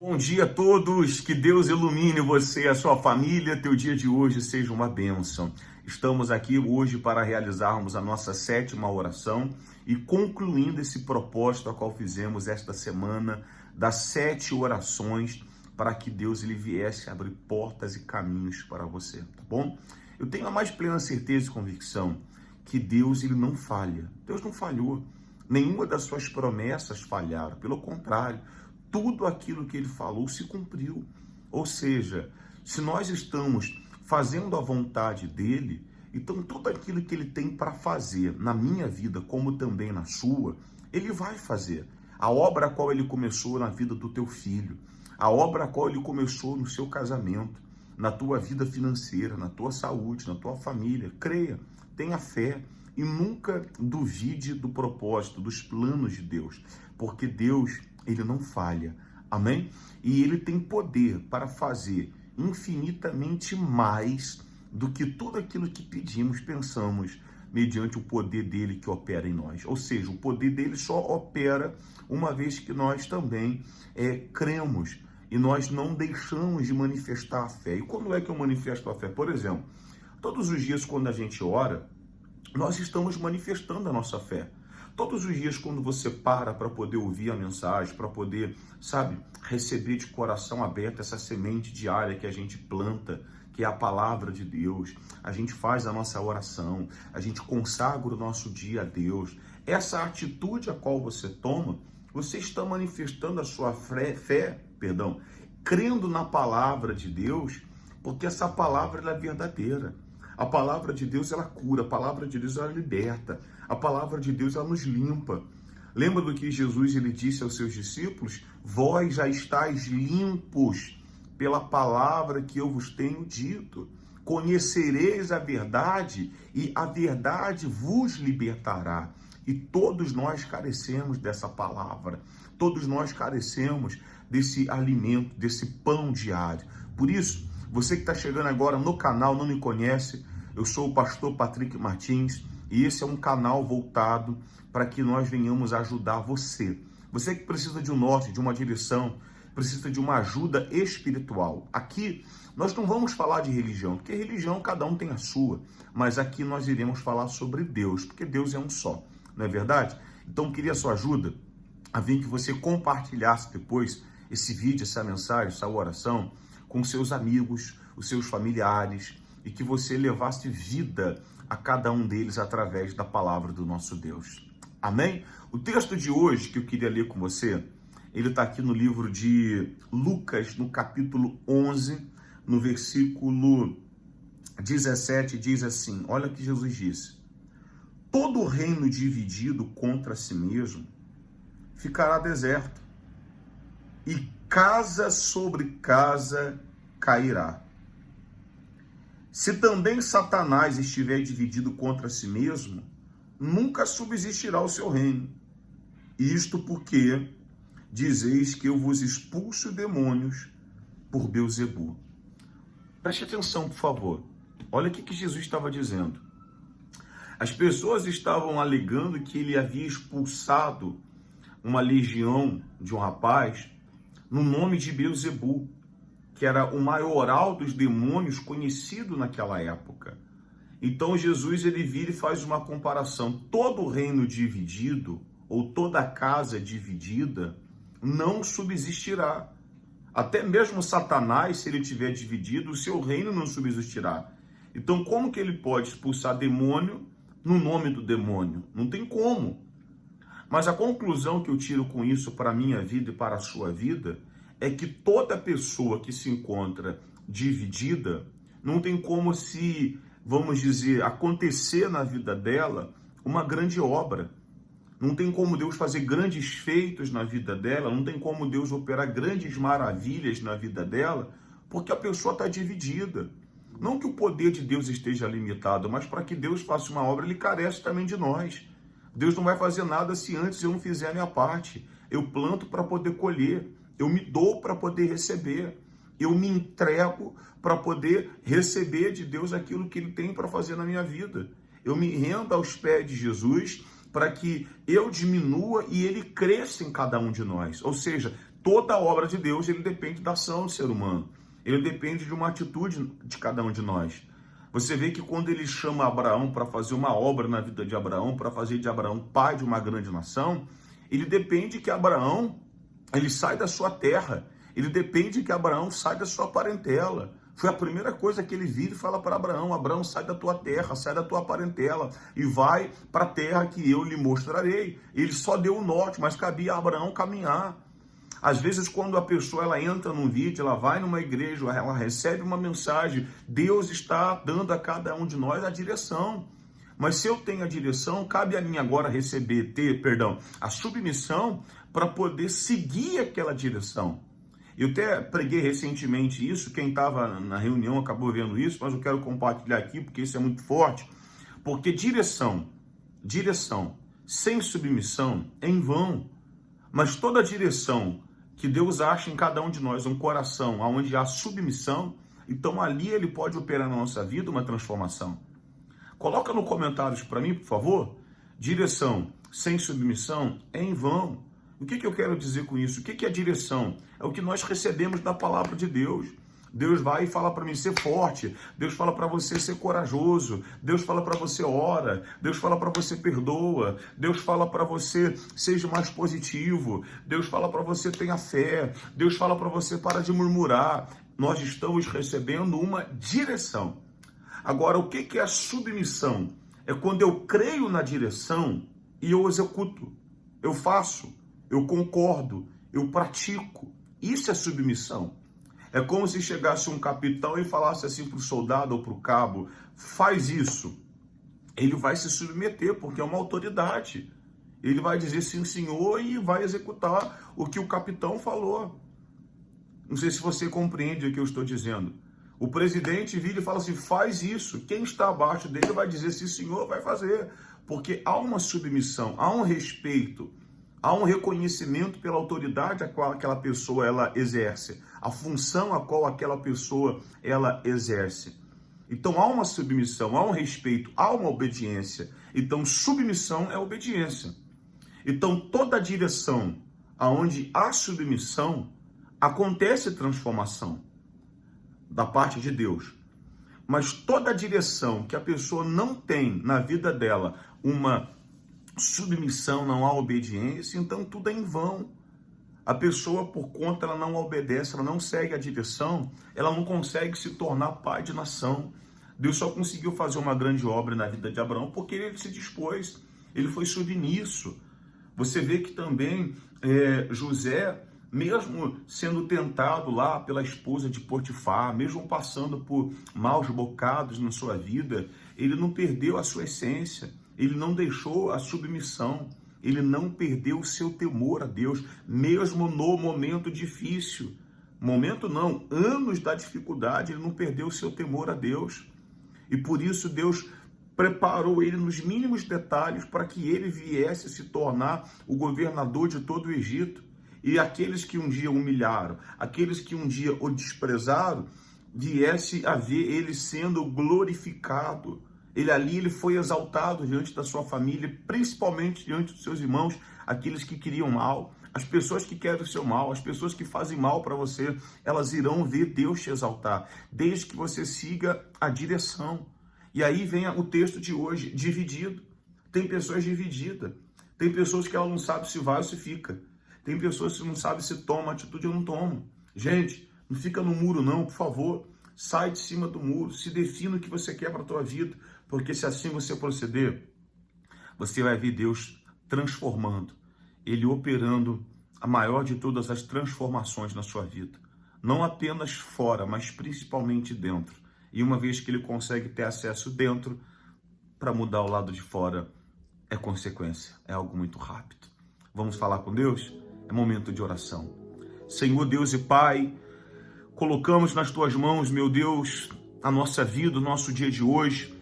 Bom dia a todos, que Deus ilumine você e a sua família, teu dia de hoje seja uma bênção. Estamos aqui hoje para realizarmos a nossa 7ª oração e concluindo esse propósito a qual fizemos esta semana das 7 orações para que Deus ele viesse abrir portas e caminhos para você, tá bom? Eu tenho a mais plena certeza e convicção que Deus ele não falha. Deus não falhou. Nenhuma das suas promessas falharam, pelo contrário, tudo aquilo que ele falou se cumpriu. Ou seja, se nós estamos fazendo a vontade dele, então tudo aquilo que ele tem para fazer na minha vida, como também na sua, ele vai fazer. A obra a qual ele começou na vida do teu filho, a obra a qual ele começou no seu casamento, na tua vida financeira, na tua saúde, na tua família, creia, tenha fé e nunca duvide do propósito, dos planos de Deus, porque Deus ele não falha, amém? E ele tem poder para fazer infinitamente mais do que tudo aquilo que pedimos, pensamos, mediante o poder dele que opera em nós. Ou seja, o poder dele só opera uma vez que nós também cremos e nós não deixamos de manifestar a fé. E quando é que eu manifesto a fé? Por exemplo, todos os dias quando a gente ora, nós estamos manifestando a nossa fé. Todos os dias, quando você para poder ouvir a mensagem, para poder, receber de coração aberto essa semente diária que a gente planta, que é a palavra de Deus, a gente faz a nossa oração, a gente consagra o nosso dia a Deus. Essa atitude a qual você toma, você está manifestando a sua fé, crendo na palavra de Deus, porque essa palavra ela é verdadeira. A palavra de Deus, ela cura, a palavra de Deus, ela liberta, a palavra de Deus, ela nos limpa. Lembra do que Jesus ele disse aos seus discípulos? Vós já estáis limpos pela palavra que eu vos tenho dito. Conhecereis a verdade e a verdade vos libertará. E todos nós carecemos dessa palavra, todos nós carecemos desse alimento, desse pão diário. Por isso, você que está chegando agora no canal, não me conhece, eu sou o pastor Patrick Martins e esse é um canal voltado para que nós venhamos ajudar você. Você que precisa de um norte, de uma direção, precisa de uma ajuda espiritual. Aqui nós não vamos falar de religião, porque religião cada um tem a sua, mas aqui nós iremos falar sobre Deus, porque Deus é um só, não é verdade? Então eu queria a sua ajuda, a fim que você compartilhasse depois esse vídeo, essa mensagem, essa oração, com seus amigos, os seus familiares, e que você levasse vida a cada um deles através da palavra do nosso Deus. Amém? O texto de hoje que eu queria ler com você, ele está aqui no livro de Lucas, no capítulo 11, no versículo 17, diz assim, olha o que Jesus disse. Todo reino dividido contra si mesmo ficará deserto, e casa sobre casa cairá. Se também Satanás estiver dividido contra si mesmo, nunca subsistirá o seu reino. Isto porque dizeis que eu vos expulso demônios por Beelzebu. Preste atenção, por favor. Olha o que Jesus estava dizendo. As pessoas estavam alegando que ele havia expulsado uma legião de um rapaz no nome de Beelzebu, que era o maioral dos demônios conhecido naquela época. Então Jesus ele vira e faz uma comparação. Todo reino dividido, ou toda casa dividida, não subsistirá. Até mesmo Satanás, se ele tiver dividido, o seu reino não subsistirá. Então como que ele pode expulsar demônio no nome do demônio? Não tem como. Mas a conclusão que eu tiro com isso para a minha vida e para a sua vida é que toda pessoa que se encontra dividida, não tem como se, vamos dizer, acontecer na vida dela uma grande obra. Não tem como Deus fazer grandes feitos na vida dela, não tem como Deus operar grandes maravilhas na vida dela, porque a pessoa está dividida. Não que o poder de Deus esteja limitado, mas para que Deus faça uma obra, ele carece também de nós. Deus não vai fazer nada se antes eu não fizer a minha parte. Eu planto para poder colher. Eu me dou para poder receber. Eu me entrego para poder receber de Deus aquilo que ele tem para fazer na minha vida. Eu me rendo aos pés de Jesus para que eu diminua e ele cresça em cada um de nós. Ou seja, Toda a obra de Deus, ele depende da ação do ser humano. Ele depende de uma atitude de cada um de nós. Você vê que quando ele chama Abraão para fazer uma obra na vida de Abraão, para fazer de Abraão pai de uma grande nação, ele depende que Abraão, ele sai da sua terra. Ele depende que Abraão sai da sua parentela. Foi a primeira coisa que ele vira e fala para Abraão: Abraão, sai da tua terra, sai da tua parentela e vai para a terra que eu lhe mostrarei. Ele só deu o norte, mas cabia a Abraão caminhar. Às vezes, quando a pessoa ela entra num vídeo, ela vai numa igreja, ela recebe uma mensagem, Deus está dando a cada um de nós a direção. Mas se eu tenho a direção, cabe a mim agora ter a submissão para poder seguir aquela direção. Eu até preguei recentemente isso, quem estava na reunião acabou vendo isso, mas eu quero compartilhar aqui porque isso é muito forte. Porque direção sem submissão é em vão. Mas toda direção que Deus acha em cada um de nós, um coração onde há submissão, então ali ele pode operar na nossa vida uma transformação. Coloca nos comentários para mim, por favor. Direção sem submissão é em vão. O que eu quero dizer com isso? O que é direção? É o que nós recebemos da palavra de Deus. Deus vai e fala para mim ser forte. Deus fala para você ser corajoso. Deus fala para você ora. Deus fala para você perdoa. Deus fala para você seja mais positivo. Deus fala para você tenha fé. Deus fala para você para de murmurar. Nós estamos recebendo uma direção. Agora, o que é a submissão? É quando eu creio na direção e eu executo. Eu faço, eu concordo, eu pratico. Isso é submissão. É como se chegasse um capitão e falasse assim para o soldado ou para o cabo: faz isso. Ele vai se submeter, porque é uma autoridade. Ele vai dizer sim, senhor, e vai executar o que o capitão falou. Não sei se você compreende o que eu estou dizendo. O presidente vira e fala assim: faz isso. Quem está abaixo dele vai dizer sim, senhor, vai fazer. Porque há uma submissão, há um respeito, há um reconhecimento pela autoridade a qual aquela pessoa ela exerce, a função a qual aquela pessoa ela exerce. Então há uma submissão, há um respeito, há uma obediência. Então submissão é obediência. Então toda direção aonde há submissão, acontece transformação da parte de Deus. Mas toda direção que a pessoa não tem na vida dela uma submissão, não há obediência, então tudo é em vão. A pessoa, por conta, ela não obedece, ela não segue a direção, ela não consegue se tornar pai de nação. Deus só conseguiu fazer uma grande obra na vida de Abraão porque ele se dispôs, ele foi submisso. Você vê que também José, mesmo sendo tentado lá pela esposa de Potifar, mesmo passando por maus bocados na sua vida, ele não perdeu a sua essência. Ele não deixou a submissão, ele não perdeu o seu temor a Deus, mesmo no momento difícil. Momento não, anos da dificuldade, ele não perdeu o seu temor a Deus. E por isso Deus preparou ele nos mínimos detalhes para que ele viesse se tornar o governador de todo o Egito. E aqueles que um dia o humilharam, aqueles que um dia o desprezaram, viesse a ver ele sendo glorificado. Ele foi exaltado diante da sua família, principalmente diante dos seus irmãos, aqueles que queriam mal, as pessoas que querem o seu mal, as pessoas que fazem mal para você, elas irão ver Deus te exaltar, desde que você siga a direção. E aí vem o texto de hoje, dividido. Tem pessoas divididas, tem pessoas que ela não sabe se vai ou se fica, tem pessoas que não sabem se toma atitude ou não toma. Gente, não fica no muro não, por favor. Sai de cima do muro, se defina o que você quer para a tua vida, porque se assim você proceder, você vai ver Deus transformando, Ele operando a maior de todas as transformações na sua vida. Não apenas fora, mas principalmente dentro. E uma vez que Ele consegue ter acesso dentro, para mudar o lado de fora, é consequência, é algo muito rápido. Vamos falar com Deus? É momento de oração. Senhor Deus e Pai, colocamos nas tuas mãos, meu Deus, a nossa vida, o nosso dia de hoje,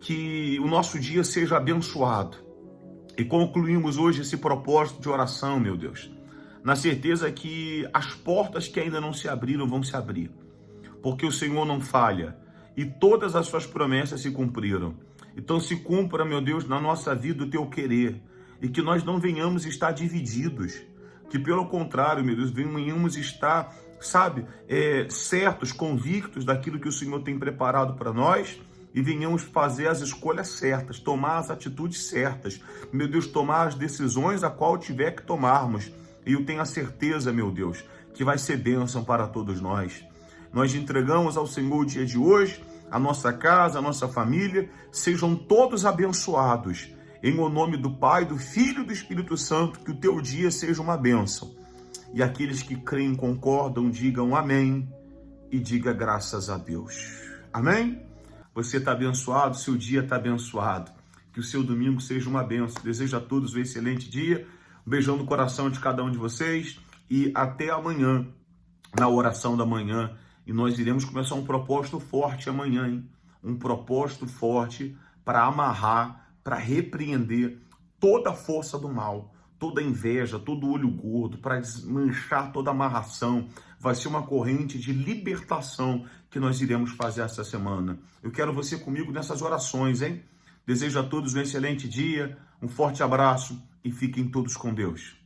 que o nosso dia seja abençoado. E concluímos hoje esse propósito de oração, meu Deus, na certeza que as portas que ainda não se abriram vão se abrir, porque o Senhor não falha e todas as suas promessas se cumpriram. Então se cumpra, meu Deus, na nossa vida o teu querer e que nós não venhamos estar divididos. Que pelo contrário, meu Deus, venhamos estar, sabe, certos, convictos daquilo que o Senhor tem preparado para nós e venhamos fazer as escolhas certas, tomar as atitudes certas, meu Deus, tomar as decisões a qual tiver que tomarmos. E eu tenho a certeza, meu Deus, que vai ser bênção para todos nós. Nós entregamos ao Senhor o dia de hoje, a nossa casa, a nossa família, sejam todos abençoados. Em o nome do Pai, do Filho e do Espírito Santo, que o teu dia seja uma bênção. E aqueles que creem, concordam, digam amém e diga graças a Deus. Amém? Você está abençoado, seu dia está abençoado. Que o seu domingo seja uma bênção. Desejo a todos um excelente dia. Um beijão no coração de cada um de vocês. E até amanhã, na oração da manhã. E nós iremos começar um propósito forte amanhã, hein? Um propósito forte para amarrar, para repreender toda a força do mal, toda a inveja, todo o olho gordo, para desmanchar toda a amarração. Vai ser uma corrente de libertação que nós iremos fazer essa semana. Eu quero você comigo nessas orações, hein? Desejo a todos um excelente dia, um forte abraço e fiquem todos com Deus.